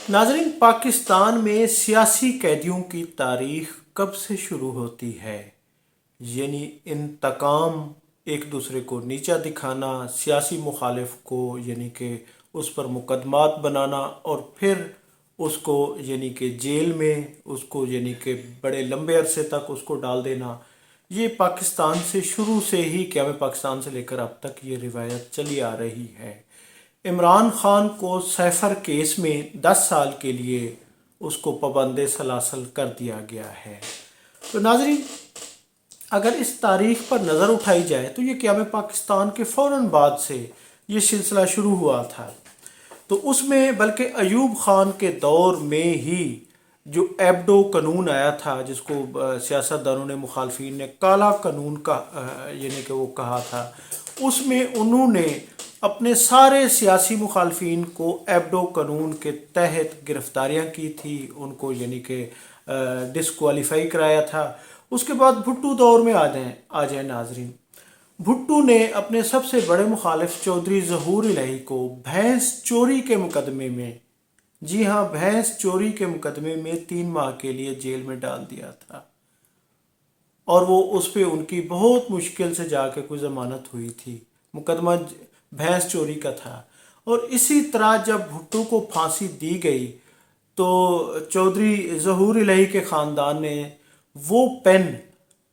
नाजरीन, पाकिस्तान में सियासी कैदियों की तारीख कब से शुरू होती है? यानी इंतकाम, एक दूसरे को नीचा दिखाना, सियासी मुखालिफ को यानी कि उस पर मुकदमात बनाना और फिर उसको यानी कि जेल में उसको यानी कि बड़े लंबे अरसे तक उसको डाल देना। ये पाकिस्तान से शुरू से ही क़याम पाकिस्तान से लेकर अब तक ये रिवायत चली आ रही है। इमरान खान को सैफर केस में 10 साल के लिए उसको पाबंद सलासल कर दिया गया है। तो नाजरीन, अगर इस तारीख पर नज़र उठाई जाए तो ये क़याम पाकिस्तान के फ़ौरन बाद से ये सिलसिला शुरू हुआ था। तो उसमें बल्कि अयूब ख़ान के दौर में ही जो एब्डो कानून आया था, जिसको सियासतदानों ने, मुखालफिन ने काला कानून का यानी कि वो कहा था, उसमें उन्होंने अपने सारे सियासी मुखालफिन को एब्डो कानून के तहत गिरफ्तारियां की थी, उनको यानी कि डिसक्वालीफाई कराया था। उसके बाद भुट्टो दौर में आ जाए नाजरीन, भुट्टो ने अपने सबसे बड़े मुखालिफ चौधरी ज़हूर इलाही को भैंस चोरी के मुकदमे में, जी हाँ, भैंस चोरी के मुकदमे में 3 माह के लिए जेल में डाल दिया था। और वो उस पर उनकी बहुत मुश्किल से जाके कोई ज़मानत हुई थी। मुकदमा भैंस चोरी का था। और इसी तरह जब भुट्टो को फांसी दी गई तो चौधरी ज़हूर इलाही के ख़ानदान ने वो पेन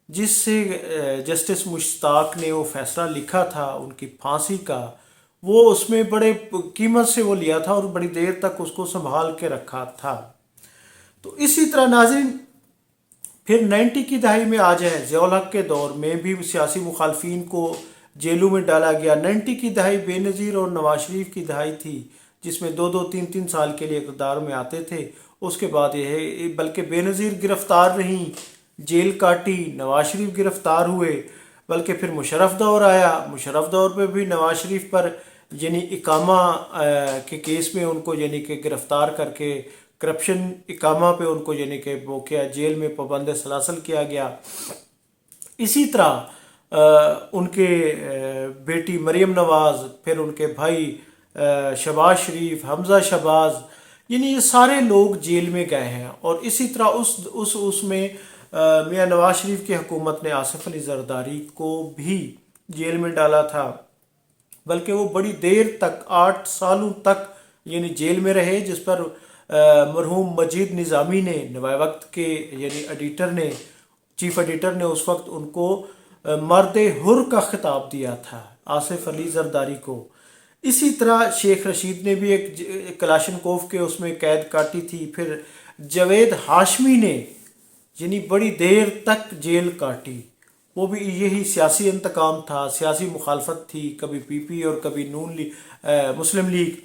जिससे जस्टिस मुश्ताक ने वो फैसला लिखा था उनकी फांसी का, वो उसमें बड़े कीमत से वो लिया था और बड़ी देर तक उसको संभाल के रखा था। तो इसी तरह नाज़रीन, फिर 90 की दहाई में आ जाए, ज़ियाउल हक के दौर में भी सियासी मुखालफिन को जेलों में डाला गया। 90 की दहाई बेनज़ीर और नवाज शरीफ की दहाई थी, जिसमें 2-2, 3-3 साल के लिए इक़्तिदार में आते थे। उसके बाद यह बल्कि बेनज़ीर गिरफ़्तार रहीं, जेल काटी, नवाज शरीफ गिरफ़्तार हुए, बल्कि फिर मुशर्रफ दौर आया। मुशर्रफ दौर पे भी नवाज शरीफ पर यानी इकामा के केस में उनको यानी कि गिरफ़्तार करके करप्शन इकामा पे उनको यानी कि वो किया, जेल में पाबंद सलासल किया गया। इसी तरह उनके बेटी मरियम नवाज़, फिर उनके भाई शहबाज शरीफ, हमज़ा शहबाज, यानी ये सारे लोग जेल में गए हैं। और इसी तरह उसमें मियाँ नवाज शरीफ की हुकूमत ने आसिफ अली जरदारी को भी जेल में डाला था, बल्कि वो बड़ी देर तक 8 सालों तक यानी जेल में रहे, जिस पर मरहूम मजीद निज़ामी ने, नवाए वक्त के यानी एडिटर ने, चीफ एडिटर ने उस वक्त उनको मर्द हुर का खिताब दिया था, आसिफ अली जरदारी को। इसी तरह शेख रशीद ने भी एक कलाशनकोव के उसमें कैद काटी थी। फिर जावेद हाशमी ने यानी बड़ी देर तक जेल काटी, वो भी यही सियासी इंतकाम था, सियासी मुखालफत थी, कभी पीपी और कभी मुस्लिम लीग।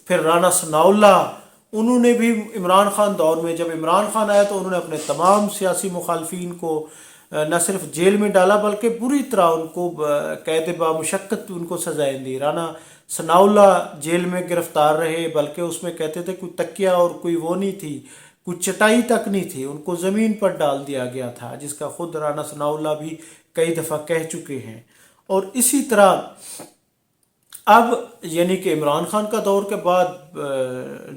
फिर राना सनाउल्ला, उन्होंने भी इमरान खान दौर में, जब इमरान खान आया तो उन्होंने अपने तमाम सियासी मुखालफिन को न सिर्फ जेल में डाला बल्कि बुरी तरह उनको कैद बामुशक्कत उनको सजाएं दी। राना सनाउल्ला जेल में गिरफ्तार रहे, बल्कि उसमें कहते थे कोई तकिया और कोई वो नहीं थी, कोई चटाई तक नहीं थी, उनको ज़मीन पर डाल दिया गया था, जिसका खुद राना सनाउल्ला भी कई दफ़ा कह चुके हैं। और इसी तरह अब यानी कि इमरान खान का दौर के बाद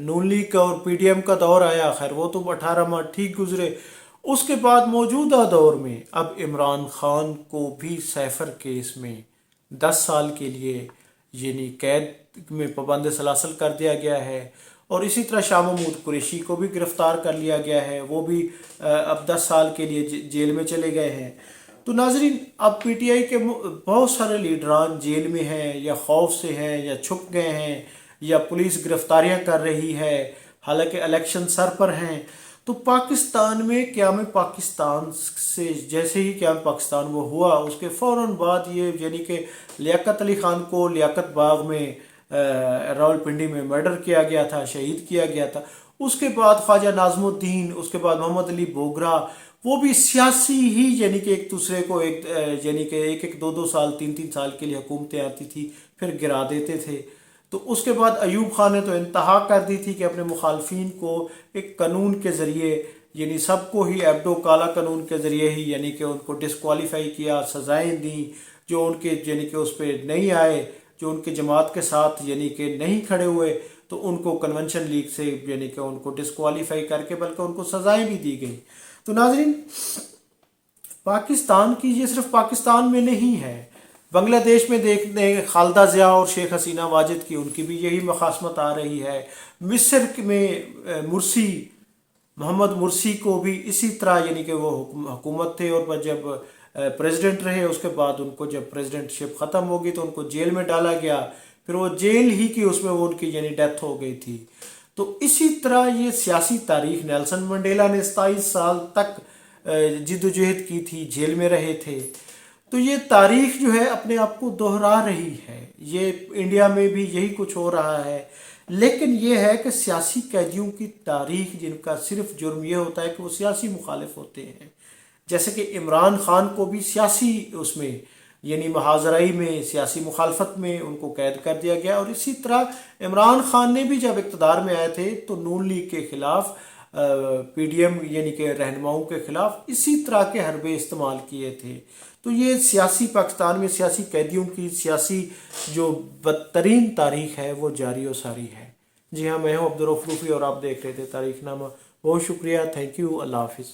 नून लीग का और पीडीएम का दौर आया। खैर वो तो 18 माह ठीक गुजरे। उसके बाद मौजूदा दौर में अब इमरान खान को भी सैफर केस में 10 साल के लिए यानी कैद में पाबंद सलासल कर दिया गया है। और इसी तरह शाह महमूद कुरैशी को भी गिरफ़्तार कर लिया गया है, वो भी अब 10 साल के लिए जेल में चले गए हैं। तो नाजरीन, अब पीटीआई के बहुत सारे लीडरान जेल में हैं, या खौफ से हैं, या छुप गए हैं, या पुलिस गिरफ्तारियां कर रही है, हालांकि इलेक्शन सर पर हैं। तो पाकिस्तान में क़याम पाकिस्तान से जैसे ही क़याम पाकिस्तान वो हुआ, उसके फ़ौरन बाद ये यानी कि लियाकत अली ख़ान को लियाकत बाग में रावलपिंडी में मर्डर किया गया था, शहीद किया गया था। उसके बाद ख्वाजा नाज़मुद्दीन, उसके बाद मोहम्मद अली बोगरा, वो भी सियासी ही यानी कि एक दूसरे को यानी कि 1-1, 2-2 साल, 3-3 साल के लिए हुकूमतें आती थी, फिर गिरा देते थे। तो उसके बाद अयूब खान ने तो इंतहा कर दी थी कि अपने मुखालफिन को एक कानून के ज़रिए यानी सबको ही एब्डो काला कानून के ज़रिए ही यानी कि उनको डिसक्वालीफाई किया, सज़ाएँ दी, जो उनके यानी कि उस पर नहीं आए, जो उनके जमात के साथ यानी कि नहीं खड़े हुए, تو ان کو کنونشن لیگ سے یعنی کہ ان کو ڈسکوالیفائی کر کے بلکہ ان کو سزائیں بھی دی گئی. تو ناظرین، پاکستان کی یہ صرف پاکستان میں نہیں ہے، بنگلہ دیش میں دیکھتے ہیں خالدہ ضیاء اور شیخ حسینہ واجد کی، ان کی بھی یہی مخاصمت آ رہی ہے. مصر میں مرسی، محمد مرسی کو بھی اسی طرح یعنی کہ وہ حکومت تھے اور جب پریزیڈنٹ رہے، اس کے بعد ان کو جب پریزیڈنٹ شپ ختم ہوگی تو ان کو جیل میں ڈالا گیا، پھر وہ جیل ہی کی اس میں وہ ان کی یعنی ڈیتھ ہو گئی تھی. تو اسی طرح یہ سیاسی تاریخ، نیلسن منڈیلا نے 27 سال تک جد و جہد کی تھی، جیل میں رہے تھے. تو یہ تاریخ جو ہے اپنے آپ کو دہرا رہی ہے. یہ انڈیا میں بھی یہی کچھ ہو رہا ہے، لیکن یہ ہے کہ سیاسی قیدیوں کی تاریخ جن کا صرف جرم یہ ہوتا ہے کہ وہ سیاسی مخالف ہوتے ہیں، جیسے کہ عمران خان کو بھی سیاسی اس میں یعنی محاذرائی میں سیاسی مخالفت میں ان کو قید کر دیا گیا. اور اسی طرح عمران خان نے بھی جب اقتدار میں آئے تھے تو نون لیگ کے خلاف، پی ڈی ایم یعنی کہ رہنماؤں کے خلاف اسی طرح کے حربے استعمال کیے تھے. تو یہ سیاسی پاکستان میں سیاسی قیدیوں کی سیاسی جو بدترین تاریخ ہے وہ جاری و ساری ہے. جی ہاں، میں ہوں عبدالرؤف روفی اور آپ دیکھ رہے تھے تاریخ نامہ. بہت شکریہ، تھینک یو، اللہ حافظ.